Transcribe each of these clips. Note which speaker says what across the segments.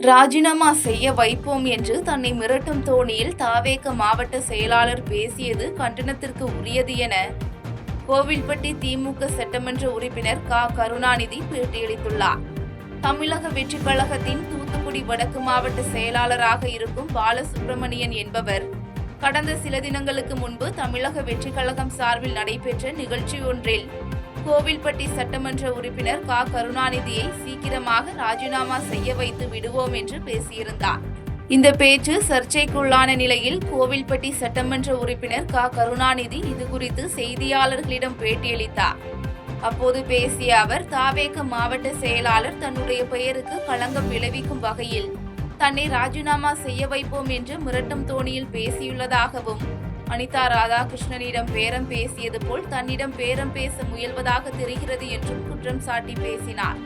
Speaker 1: ராஜினாமா செய்ய வைப்போம் என்று தன்னை மிரட்டும் தோணியில் தாவேக மாவட்ட செயலாளர் பேசியது கண்டனத்திற்கு உரியது என கோவில்பட்டி திமுக சட்டமன்ற உறுப்பினர் கருணாநிதி பேட்டியளித்துள்ளார். தமிழக வெற்றிக் கழகத்தின் தூத்துக்குடி வடக்கு மாவட்ட செயலாளராக இருக்கும் பாலசுப்ரமணியன் என்பவர் கடந்த சில தினங்களுக்கு முன்பு தமிழக வெற்றிக் கழகம் சார்பில் நடைபெற்ற நிகழ்ச்சி ஒன்றில் கோவில்பட்டி சட்டமன்ற உறுப்பினர் கருணாநிதியை சீக்கிரமாக ராஜினாமா செய்ய வைத்து விடுவோம் என்று பேசியிருந்தார். இந்த பேச்சு சர்ச்சைக்குள்ளான நிலையில் கோவில்பட்டி சட்டமன்ற உறுப்பினர் கருணாநிதி இதுகுறித்து செய்தியாளர்களிடம் பேட்டியளித்தார். அப்போது பேசிய அவர், தாவேக மாவட்ட செயலாளர் தன்னுடைய பெயருக்கு களங்கம் விளைவிக்கும் வகையில் தன்னை ராஜினாமா செய்ய வைப்போம் என்று மிரட்டும் தோணியில் பேசியுள்ளதாகவும், அனிதா ராதாகிருஷ்ணனிடம் பேரம் பேசியது போல் தன்னிடம் பேரம் பேச முயல்வதாக தெரிகிறது என்றும் குற்றம் சாட்டி பேசினார்.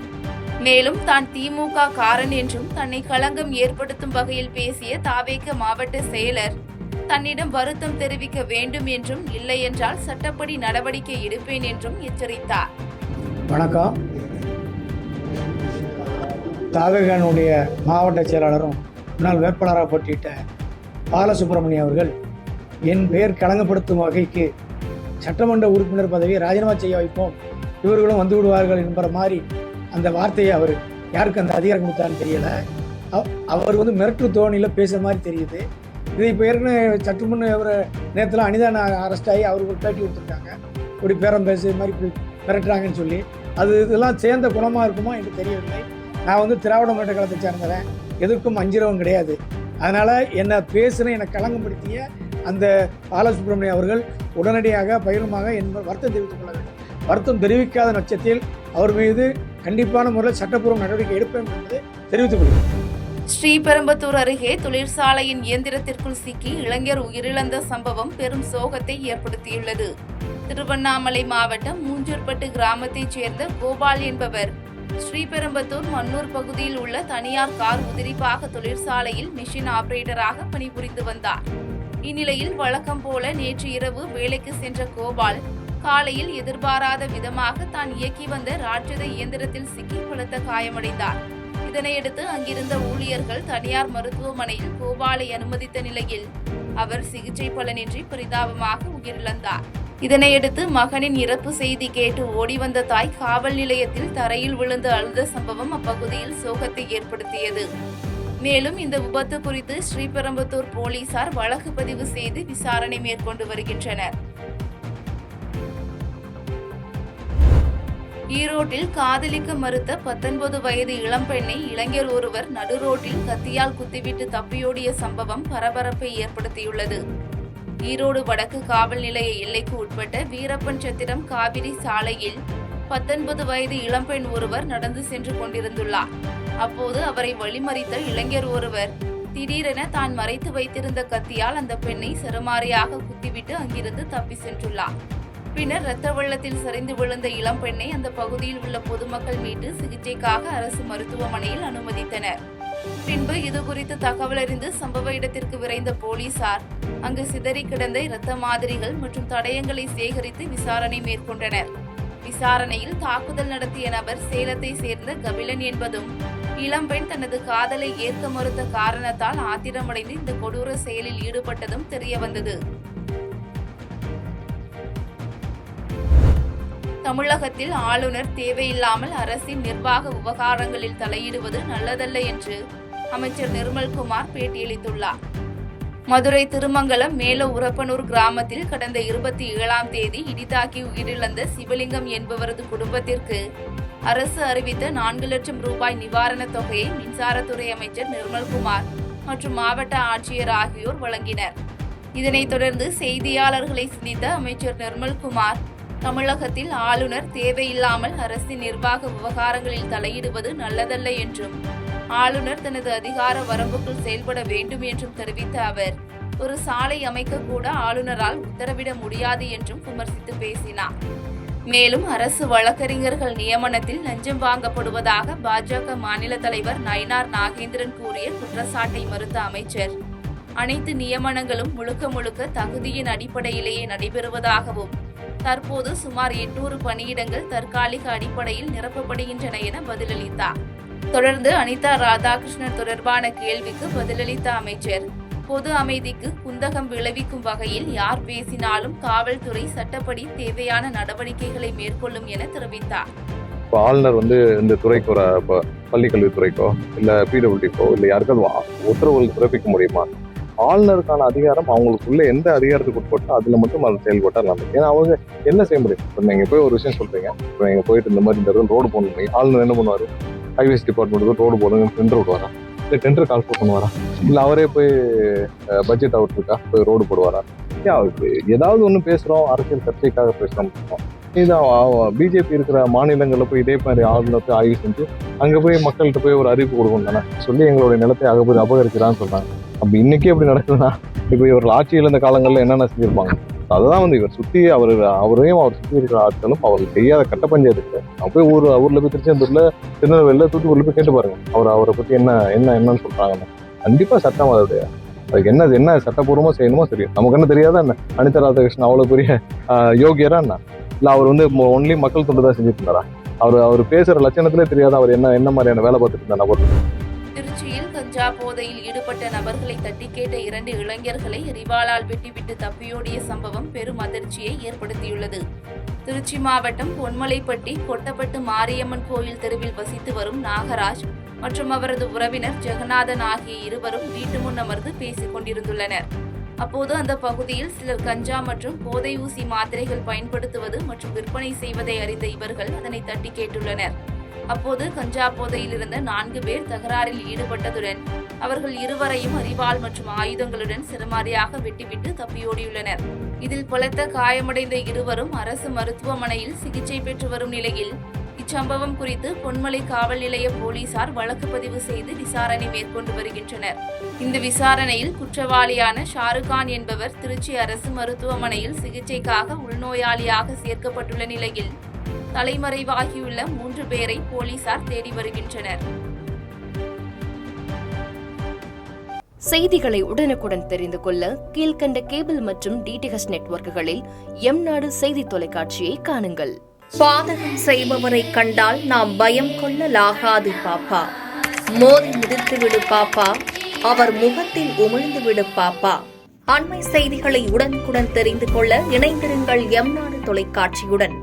Speaker 1: மேலும் தான் திமுக காரன் என்றும் தன்னை களங்கம் ஏற்படுத்தும் வகையில் பேசிய தாவேக மாவட்ட செயலர் தன்னிடம் வருத்தம் தெரிவிக்க வேண்டும் என்றும், இல்லை என்றால் சட்டப்படி நடவடிக்கை எடுப்பேன் என்றும் எச்சரித்தார்.
Speaker 2: வணக்கம். தாவேகனுடைய மாவட்ட செயலாளரும் முன்னாள் வேட்பாளராக போட்டியிட்ட பாலசுப்ரமணியம் அவர்கள் என் பெயர் களங்கப்படுத்தும் வகைக்கு சட்டமன்ற உறுப்பினர் பதவியை ராஜினாமா செய்ய வைப்போம், இவர்களும் வந்து விடுவார்கள் என்கிற மாதிரி அந்த வார்த்தையை அவர் யாருக்கு அந்த அதிகாரம் கொடுத்தான்னு தெரியலை. அவர் மிரட்டு தோணியில் பேசுகிற மாதிரி தெரியுது. இது இப்போ ஏற்கனவே சட்டமன்ற ஒரு நேரத்தில் அனிதா அரெஸ்ட் ஆகி அவருக்கு ஒரு பேட்டி கொடுத்துருக்காங்க. இப்படி பேரம் பேசுகிற மாதிரி இப்படி மிரட்டுறாங்கன்னு சொல்லி இதெல்லாம் சேர்ந்த குணமாக இருக்குமா என்று தெரியவில்லை. நான் திராவிட முன்னேற்ற கழகத்தை சேர்ந்தவன், எதற்கும் அஞ்சிரவும் கிடையாது. அதனால் என்னை என்னை களங்கப்படுத்திய அந்த பாலசுப்ரமணியம் அவர்கள் உடனடியாக பகிரமாக என்பது வருத்தம் தெரிவித்துக் கொள்ள வேண்டும். வருத்தம் தெரிவிக்காத பட்சத்தில் அவர் மீது கண்டிப்பான முறையில் சட்டப்பூர்வ நடவடிக்கை எடுப்பேன் என்பது தெரிவித்துக் கொள்கிறேன்.
Speaker 1: ஸ்ரீபெரும்புதூர் அருகே தொழிற்சாலையின் இயந்திரத்திற்குள் சிக்கி இளைஞர் உயிரிழந்த சம்பவம் பெரும் சோகத்தை ஏற்படுத்தியுள்ளது. திருவண்ணாமலை மாவட்டம் மூஞ்சூர்பட்டு கிராமத்தைச் சேர்ந்த கோபால் என்பவர் ஸ்ரீபெரும்புதூர் மன்னூர் பகுதியில் உள்ள தனியார் கார் உதிரிபாக தொழிற்சாலையில் மிஷின் ஆபரேட்டராக பணிபுரிந்து வந்தார். இந்நிலையில் வழக்கம் போல நேற்று இரவு வேலைக்கு சென்ற கோபால் காலையில் எதிர்பாராத விதமாக தான் இயக்கி வந்த ராட்சத இயந்திரத்தில் சிக்கி பலத்த காயமடைந்தார். இதனையடுத்து அங்கிருந்த ஊழியர்கள் தனியார் மருத்துவமனையில் கோபாலை அனுமதித்த நிலையில் அவர் சிகிச்சை பலனின்றி பரிதாபமாக உயிரிழந்தார். இதனையடுத்து மகனின் இறப்பு செய்தி கேட்டு ஓடி வந்த தாய் காவல் நிலையத்தில் தரையில் விழுந்து அழுத சம்பவம் அப்பகுதியில் சோகத்தை ஏற்படுத்தியது. மேலும் இந்த விபத்து குறித்து ஸ்ரீபெரும்புதூர் போலீசார் வழக்கு பதிவு செய்து விசாரணை மேற்கொண்டு வருகின்றனர். ஈரோட்டில் காதலிக்க மறுத்த 19 வயது இளம்பெண்ணை இளைஞர் ஒருவர் நடுரோட்டில் கத்தியால் குத்திவிட்டு தப்பியோடிய சம்பவம் பரபரப்பை ஏற்படுத்தியுள்ளது. ஈரோடு வடக்கு காவல் நிலைய எல்லைக்கு உட்பட்ட வீரப்பன் சத்திரம் காவிரி சாலையில் 19 வயது இளம்பெண் ஒருவர் நடந்து சென்று கொண்டிருந்துள்ளார். அப்போது அவரை வழிமறித்த இளைஞர் ஒருவர் திடீரென தான் மறைத்து வைத்திருந்த கத்தியால் அந்த பெண்ணை சரமாரியாக குத்திவிட்டு அங்கிருந்து தப்பி சென்றுள்ளார். பின்னர் இரத்த வெள்ளத்தில் சரிந்து விழுந்த இளம்பெண்ணை அந்த பகுதியில் உள்ள பொதுமக்கள் மீட்டு சிகிச்சைக்காக அரசு மருத்துவமனையில் அனுமதித்தனர். பின்பு இதுகுறித்து தகவல் அறிந்து சம்பவ இடத்திற்கு விரைந்த போலீசார் அங்கு சிதறி கிடந்த இரத்த மாதிரிகள் மற்றும் தடயங்களை சேகரித்து விசாரணை மேற்கொண்டனர். விசாரணையில் தாக்குதல் நடத்திய நபர் சேலத்தை சேர்ந்த கபிலன் என்பதும், இளம்பெண் தனது காதலை ஏற்க மறுத்த காரணத்தால் ஆத்திரமடைந்து இந்த கொடூர செயலில் ஈடுபட்டதும் தெரியவந்தது. தமிழகத்தில் ஆளுநர் தேவையில்லாமல் அரசின் நிர்வாக விவகாரங்களில் தலையிடுவது நல்லதல்ல என்று அமைச்சர் நிர்மல்குமார் பேட்டியளித்துள்ளார். மதுரை திருமங்கலம் மேல உரப்பனூர் கிராமத்தில் கடந்த 27ஆம் தேதி இடிதாக்கி உயிரிழந்த சிவலிங்கம் என்பவரது குடும்பத்திற்கு அரசு அறிவித்த 4 லட்சம் ரூபாய் நிவாரணத் தொகையை மின்சாரத்துறை அமைச்சர் நிர்மல்குமார் மற்றும் மாவட்ட ஆட்சியர் ஆகியோர் வழங்கினர். இதனைத் தொடர்ந்து செய்தியாளர்களை சந்தித்த அமைச்சர் நிர்மல்குமார், தமிழகத்தில் ஆளுநர் தேவையில்லாமல் அரசின் நிர்வாக விவகாரங்களில் தலையிடுவது நல்லதல்ல என்றும், ஆளுநர் தனது அதிகார வரம்புக்குள் செயல்பட வேண்டும் என்றும் தெரிவித்த அவர், ஒரு சாலை அமைக்க கூட ஆளுநரால் உத்தரவிட முடியாது என்றும் விமர்சித்து பேசினார். மேலும் அரசு வழக்கறிஞர்கள் நியமனத்தில் லஞ்சம் வாங்கப்படுவதாக பாஜக மாநில தலைவர் நயினார் நாகேந்திரன் கூறிய குற்றச்சாட்டை மறுத்த அமைச்சர், அனைத்து நியமனங்களும் முழுக்க தகுதியின் அடிப்படையிலேயே நடைபெறுவதாகவும், தற்போது சுமார் 800 பணியிடங்கள் தற்காலிக அடிப்படையில் நிரப்பப்படுகின்றன என பதிலளித்தார். தொடர்ந்து அனிதா ராதாகிருஷ்ணன் தொடர்பான கேள்விக்கு பதிலளித்த அமைச்சர், பொது அமைதிக்கு குந்தகம் விளைவிக்கும் வகையில் யார் பேசினாலும் காவல்துறை சட்டப்படி தேவையான நடவடிக்கைகளை மேற்கொள்ளும் என தெரிவித்தார்.
Speaker 3: இப்போ ஆளுநர் இந்த துறைக்கு ஒரு பள்ளிக்கல்வித்துறைக்கோ இல்லை பிடபிள்யூடிக்கோ இல்லை யாருக்காவது உத்தரவுகள் பிறப்பிக்க முடியுமா? ஆளுநருக்கான அதிகாரம் அவங்களுக்குள்ள எந்த அதிகாரத்துக்கு உட்பட்டோ அதில் மட்டும் அதை செயல்பட்டால் நல்லது. ஏன்னா அவங்க என்ன செய்ய முடியும்? இப்போ நீங்கள் போய் ஒரு விஷயம் சொல்றீங்க, இப்போ நீங்கள் போயிட்டு இந்த மாதிரி இந்த ரோடு போடணும், ஆளுநர் என்ன பண்ணுவார்? ஹைவேஸ் டிபார்ட்மெண்ட்டுக்கு ரோடு போடுங்க டெண்டர் விடுவாரா? இல்லை டெண்டர் கால்ஃபர் பண்ணுவாரா? இல்லை அவரே போய் பட்ஜெட் அவுட் இருக்கா போய் ரோடு போடுவாரா? ஏதாவது ஒன்று பேசுகிறோம், அரசியல் சர்ச்சைக்காக பேசுகிறோம். இதான் பிஜேபி இருக்கிற மாநிலங்களில் போய் இதே மாதிரி ஆளுநர் போய் ஆய்வு செஞ்சு அங்கே போய் மக்கள்கிட்ட போய் ஒரு அறிவிப்பு கொடுக்கணும் தானே, சொல்லி எங்களுடைய நிலத்தை அபகரிக்கிறான்னு சொல்கிறாங்க. அப்படி இன்னைக்கு எப்படி நடக்குதுன்னா, இப்போ இவர்கள் ஆட்சியில் இருந்த காலங்களில் என்னென்ன செஞ்சிருப்பாங்க, அதுதான் இவர் சுற்றி அவரையும் அவர் சுற்றி இருக்கிற ஆட்களும் அவர்கள் செய்யாத கட்ட பஞ்சாயத்து. அவங்க போய் ஊரில் போய் திருச்செந்தூரில், திருநெல்வேலியில், தூத்துக்குடியில் போய் கேட்டு பாருங்க அவரை பற்றி என்னன்னு சொல்கிறாங்கன்னு. கண்டிப்பாக சட்டம் அதுக்கு என்ன சட்டப்பூர்வமாக செய்யணுமோ தெரியும். நமக்கு என்ன தெரியாதா என்ன? அனிதா ராதாகிருஷ்ணன் அவ்வளோ பெரிய யோகியரா என்ன? இல்லை அவர் ஒன்லி மக்கள் தொண்டு தான் செஞ்சுட்டு இருந்தாரா? அவர் பேசுகிற லட்சணத்திலே தெரியாத அவர் என்ன மாதிரியான வேலை பார்த்துட்டு இருந்தா நபர்.
Speaker 1: திருச்சியில் கஞ்சா போதையில் ஈடுபட்ட நபர்களை தட்டி கேட்ட 2 இளைஞர்களை ரிவாலால் வெட்டிவிட்டு தப்பியோடிய சம்பவம் பெரும் அதிர்ச்சியை ஏற்படுத்தியுள்ளது. திருச்சி மாவட்டம் பொன்மலைப்பட்டி கொட்டப்பட்டு மாரியம்மன் கோயில் தெருவில் வசித்து வரும் நாகராஜ் மற்றும் அவரது உறவினர் ஜெகநாதன் ஆகிய இருவரும் வீட்டு முன் அமர்ந்து பேசிக் கொண்டிருந்துள்ளனர். அப்போது அந்த பகுதியில் சிலர் கஞ்சா மற்றும் போதை ஊசி மாத்திரைகள் பயன்படுத்துவது மற்றும் விற்பனை செய்வதை அறிந்த இவர்கள் அதனை தட்டி கேட்டுள்ளனர். அப்போது கஞ்சா போதையில் இருந்த 4 பேர் தகராறில் ஈடுபட்டதுடன் அவர்கள் இருவரையும் அரிவாள் மற்றும் ஆயுதங்களுடன் சிரமாரியாக வெட்டிவிட்டு தப்பியோடியுள்ளனர். இதில் பலத்த காயமடைந்த இருவரும் அரசு மருத்துவமனையில் சிகிச்சை பெற்று வரும் நிலையில் இச்சம்பவம் குறித்து பொன்மலை காவல் நிலைய போலீசார் வழக்கு பதிவு செய்து விசாரணை மேற்கொண்டு வருகின்றனர். இந்த விசாரணையில் குற்றவாளியான ஷாருக்கான் என்பவர் திருச்சி அரசு மருத்துவமனையில் சிகிச்சைக்காக உள்நோயாளியாக சேர்க்கப்பட்டுள்ள நிலையில் தலைமறைவாகியுள்ள 3 பேரை போலீசார் தேடி வருகின்றனர்.
Speaker 4: செய்திகளை உடனுக்குடன் தெரிந்து கொள்ள கீழ்கண்ட கேபிள் மற்றும் டிடிஎச் நெட்வொர்க்குகளில் எம்நாடு செய்தி தொலைக்காட்சியை காணுங்கள். பாதகம் செய்பவரை கண்டால் நாம் பயம் கொள்ளலாகாது பாப்பா. மோதி மிதித்துவிடு பாப்பா, அவர் முகத்தில் உமிழ்ந்து விடு பாப்பா. அண்மை செய்திகளை உடனுக்குடன் தெரிந்து கொள்ள இணைந்திருங்கள் எம்நாடு தொலைக்காட்சியுடன்.